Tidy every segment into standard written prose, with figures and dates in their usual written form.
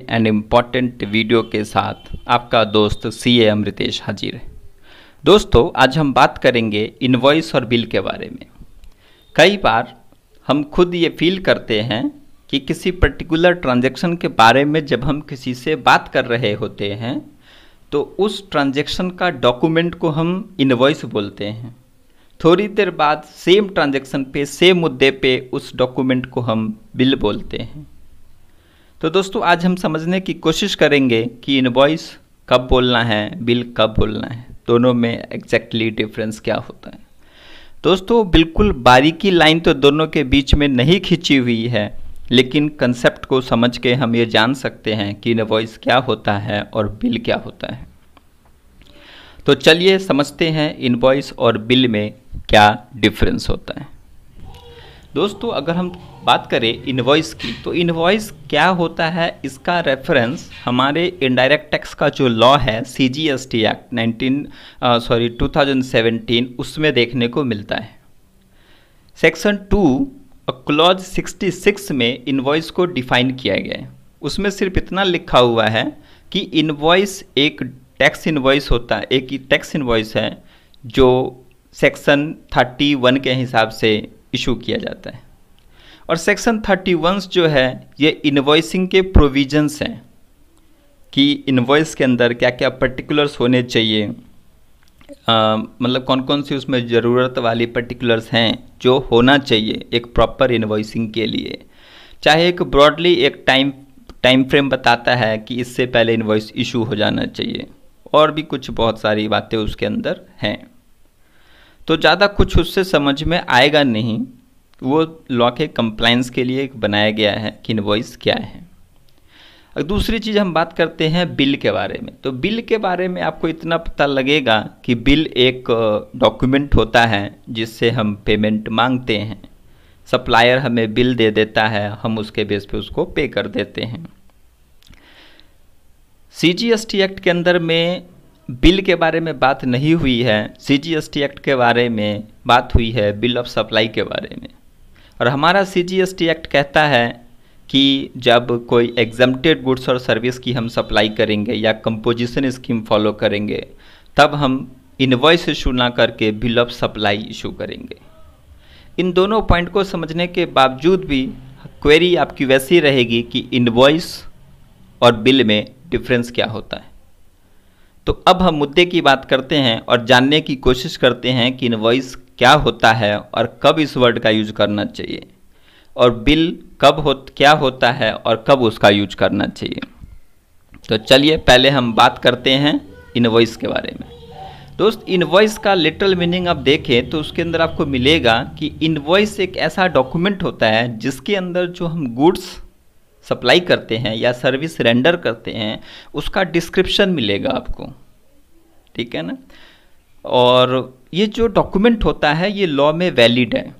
An important video के साथ आपका दोस्त CA अमृतेश हाजिर है। दोस्तों, आज हम बात करेंगे इनवॉइस और बिल के बारे में। कई बार हम खुद ये फील करते हैं कि किसी पर्टिकुलर ट्रांजैक्शन के बारे में जब हम किसी से बात कर रहे होते हैं तो उस ट्रांजैक्शन का डॉक्यूमेंट को हम इनवॉइस बोलते हैं। थोड़ी देर बाद सेम ट्रांजैक्शन पे सेम मुद्दे पे उस डॉक्यूमेंट को हम बिल बोलते हैं। तो दोस्तों, आज हम समझने की कोशिश करेंगे कि इनवॉइस कब बोलना है, बिल कब बोलना है, दोनों में एग्जैक्टली डिफरेंस क्या होता है। दोस्तों, बिल्कुल बारीकी लाइन तो दोनों के बीच में नहीं खींची हुई है, लेकिन कंसेप्ट को समझ के हम ये जान सकते हैं कि इनवॉइस क्या होता है और बिल क्या होता है। तो चलिए समझते हैं इनवॉइस और बिल में क्या डिफरेंस होता है। दोस्तों, अगर हम बात करें इनवॉइस की, तो इनवॉइस क्या होता है इसका रेफरेंस हमारे इनडायरेक्ट टैक्स का जो लॉ है CGST एक्ट 2017 उसमें देखने को मिलता है। सेक्शन 2 क्लॉज 66 में इनवॉइस को डिफाइन किया गया है। उसमें सिर्फ इतना लिखा हुआ है कि इनवॉइस एक टैक्स इनवॉइस होता है, एक टैक्स इनवॉइस है जो सेक्शन 31 के हिसाब से इशू किया जाता है। और सेक्शन 31 जो है ये इनवॉइसिंग के प्रोविजंस हैं कि इनवॉइस के अंदर क्या क्या पर्टिकुलर्स होने चाहिए, मतलब कौन कौन सी उसमें ज़रूरत वाली पर्टिकुलर्स हैं जो होना चाहिए एक प्रॉपर इनवॉइसिंग के लिए। चाहे एक ब्रॉडली एक टाइम फ्रेम बताता है कि इससे पहले इनवॉइस इशू हो जाना चाहिए, और भी कुछ बहुत सारी बातें उसके अंदर हैं। तो ज़्यादा कुछ उससे समझ में आएगा नहीं, वो लॉ के कंप्लायंस के लिए बनाया गया है कि इनवॉइस क्या है। अब दूसरी चीज़ हम बात करते हैं बिल के बारे में। तो बिल के बारे में आपको इतना पता लगेगा कि बिल एक डॉक्यूमेंट होता है जिससे हम पेमेंट मांगते हैं। सप्लायर हमें बिल दे देता है, हम उसके बेस पे उसको पे कर देते हैं। CGST एक्ट के अंदर में बिल के बारे में बात नहीं हुई है। CGST एक्ट के बारे में बात हुई है बिल ऑफ सप्लाई के बारे में। और हमारा CGST एक्ट कहता है कि जब कोई एग्जम्प्टेड गुड्स और सर्विस की हम सप्लाई करेंगे या कंपोजिशन स्कीम फॉलो करेंगे, तब हम इनवॉइस इशू ना करके बिल ऑफ सप्लाई इशू करेंगे। इन दोनों पॉइंट को समझने के बावजूद भी क्वेरी आपकी वैसी रहेगी कि इनवॉइस और बिल में डिफरेंस क्या होता है। तो अब हम मुद्दे की बात करते हैं और जानने की कोशिश करते हैं कि इनवॉइस क्या होता है और कब इस वर्ड का यूज करना चाहिए, और बिल क्या होता है और कब उसका यूज करना चाहिए। तो चलिए पहले हम बात करते हैं इनवॉइस के बारे में। दोस्त, इनवॉइस का लिटरल मीनिंग आप देखें तो उसके अंदर आपको मिलेगा कि इनवॉइस एक ऐसा डॉक्यूमेंट होता है जिसके अंदर जो हम गुड्स सप्लाई करते हैं या सर्विस रेंडर करते हैं उसका डिस्क्रिप्शन मिलेगा आपको, ठीक है ना। और ये जो डॉक्यूमेंट होता है ये लॉ में वैलिड है।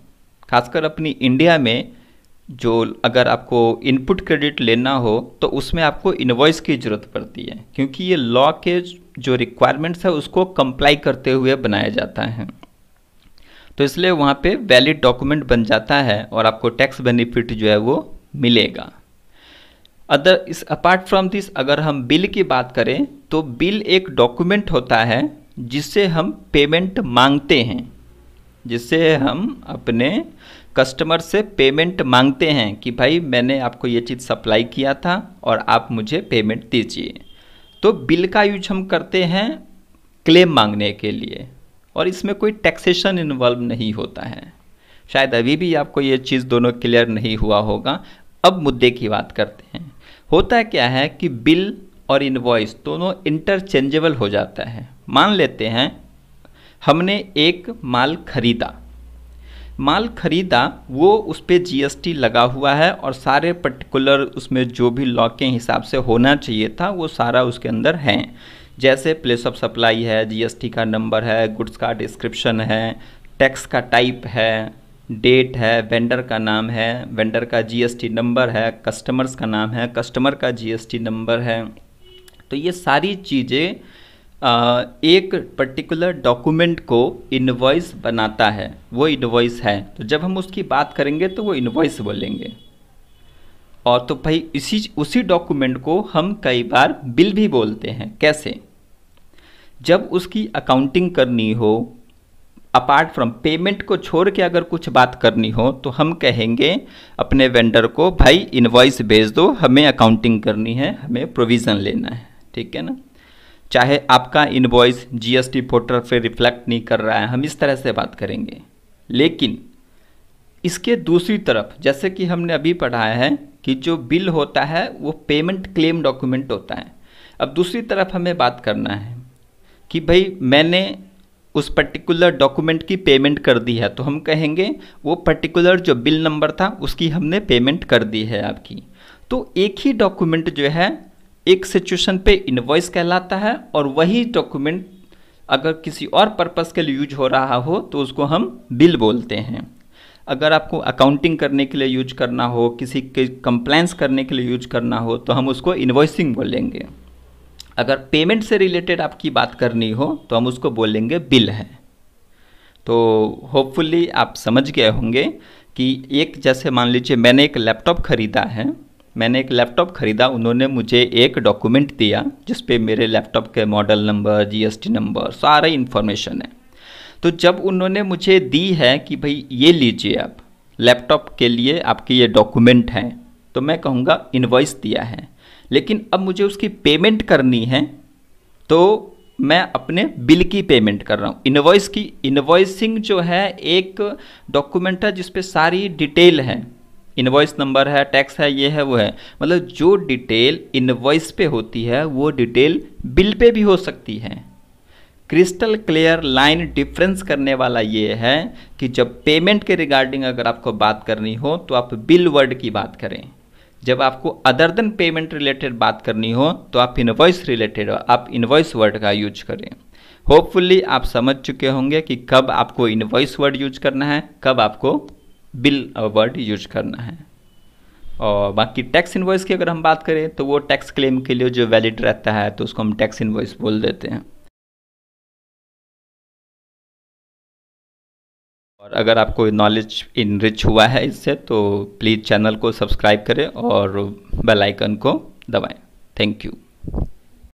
खासकर अपनी इंडिया में जो अगर आपको इनपुट क्रेडिट लेना हो तो उसमें आपको इनवॉइस की ज़रूरत पड़ती है, क्योंकि ये लॉ के जो रिक्वायरमेंट्स है उसको कंप्लाई करते हुए बनाया जाता है। तो इसलिए वहाँ पे वैलिड डॉक्यूमेंट बन जाता है और आपको टैक्स बेनिफिट जो है वो मिलेगा। अपार्ट फ्रॉम दिस, अगर हम बिल की बात करें तो बिल एक डॉक्यूमेंट होता है जिससे हम पेमेंट मांगते हैं, जिससे हम अपने कस्टमर से पेमेंट मांगते हैं कि भाई मैंने आपको ये चीज़ सप्लाई किया था और आप मुझे पेमेंट दीजिए। तो बिल का यूज हम करते हैं क्लेम मांगने के लिए, और इसमें कोई टैक्सेशन इन्वॉल्व नहीं होता है। शायद अभी भी आपको ये चीज़ दोनों क्लियर नहीं हुआ होगा। अब मुद्दे की बात करते हैं। होता क्या है कि बिल और इनवॉइस दोनों इंटरचेंजेबल हो जाता है। मान लेते हैं हमने एक माल खरीदा, वो उस पर GST लगा हुआ है और सारे पर्टिकुलर उसमें जो भी लॉ के हिसाब से होना चाहिए था वो सारा उसके अंदर है। जैसे प्लेस ऑफ सप्लाई है, GST का नंबर है, गुड्स का डिस्क्रिप्शन है, टैक्स का टाइप है, डेट है, वेंडर का नाम है, वेंडर का GST नंबर है, कस्टमर्स का नाम है, कस्टमर का GST नंबर है। तो ये सारी चीज़ें एक पर्टिकुलर डॉक्यूमेंट को इनवॉइस बनाता है, वो इनवॉइस है। तो जब हम उसकी बात करेंगे तो वो इनवॉइस बोलेंगे। और तो भाई उसी डॉक्यूमेंट को हम कई बार बिल भी बोलते हैं। कैसे? जब उसकी अकाउंटिंग करनी हो, अपार्ट फ्रॉम पेमेंट को छोड़ के अगर कुछ बात करनी हो, तो हम कहेंगे अपने वेंडर को, भाई इनवॉइस भेज दो, हमें अकाउंटिंग करनी है, हमें प्रोविज़न लेना है। ठीक है ना? चाहे आपका इनवॉइस जीएसटी पोर्टल पे रिफ्लेक्ट नहीं कर रहा है, हम इस तरह से बात करेंगे। लेकिन इसके दूसरी तरफ, जैसे कि हमने अभी पढ़ाया है कि जो बिल होता है वो पेमेंट क्लेम डॉक्यूमेंट होता है। अब दूसरी तरफ हमें बात करना है कि भाई मैंने उस पर्टिकुलर डॉक्यूमेंट की पेमेंट कर दी है, तो हम कहेंगे वो पर्टिकुलर जो बिल नंबर था उसकी हमने पेमेंट कर दी है आपकी। तो एक ही डॉक्यूमेंट जो है एक सिचुएशन पे इनवॉइस कहलाता है, और वही डॉक्यूमेंट अगर किसी और पर्पस के लिए यूज हो रहा हो तो उसको हम बिल बोलते हैं। अगर आपको अकाउंटिंग करने के लिए यूज करना हो, किसी के कंप्लायंस करने के लिए यूज करना हो, तो हम उसको इनवॉइसिंग बोलेंगे। अगर पेमेंट से रिलेटेड आपकी बात करनी हो तो हम उसको बोलेंगे बिल है। तो होपफुली आप समझ गए होंगे कि एक, जैसे मान लीजिए मैंने एक लैपटॉप ख़रीदा है, उन्होंने मुझे एक डॉक्यूमेंट दिया जिस पे मेरे लैपटॉप के मॉडल नंबर, जीएसटी नंबर, सारा इन्फॉर्मेशन है। तो जब उन्होंने मुझे दी है कि भाई ये लीजिए आप, लैपटॉप के लिए आपके ये डॉक्यूमेंट हैं, तो मैं कहूँगा इनवॉइस दिया है। लेकिन अब मुझे उसकी पेमेंट करनी है, तो मैं अपने बिल की पेमेंट कर रहा हूँ। इनवॉइसिंग जो है एक डॉक्यूमेंट है जिस पे सारी डिटेल है, इनवॉइस नंबर है, टैक्स है, ये है, वो है। मतलब जो डिटेल इनवॉइस पे होती है वो डिटेल बिल पे भी हो सकती है। क्रिस्टल क्लियर लाइन डिफरेंस करने वाला ये है कि जब पेमेंट के रिगार्डिंग अगर आपको बात करनी हो तो आप बिल वर्ड की बात करें, जब आपको अदर देन पेमेंट रिलेटेड बात करनी हो तो आप इनवॉइस वर्ड का यूज करें। होपफुली आप समझ चुके होंगे कि कब आपको इनवॉइस वर्ड यूज करना है, कब आपको बिल वर्ड यूज करना है। और बाकी टैक्स इनवॉइस की अगर हम बात करें तो वो टैक्स क्लेम के लिए जो वैलिड रहता है तो उसको हम टैक्स इनवॉइस बोल देते हैं। और अगर आपको नॉलेज इनरिच हुआ है इससे, तो प्लीज़ चैनल को सब्सक्राइब करें और बेल आइकन को दबाएं। Thank you.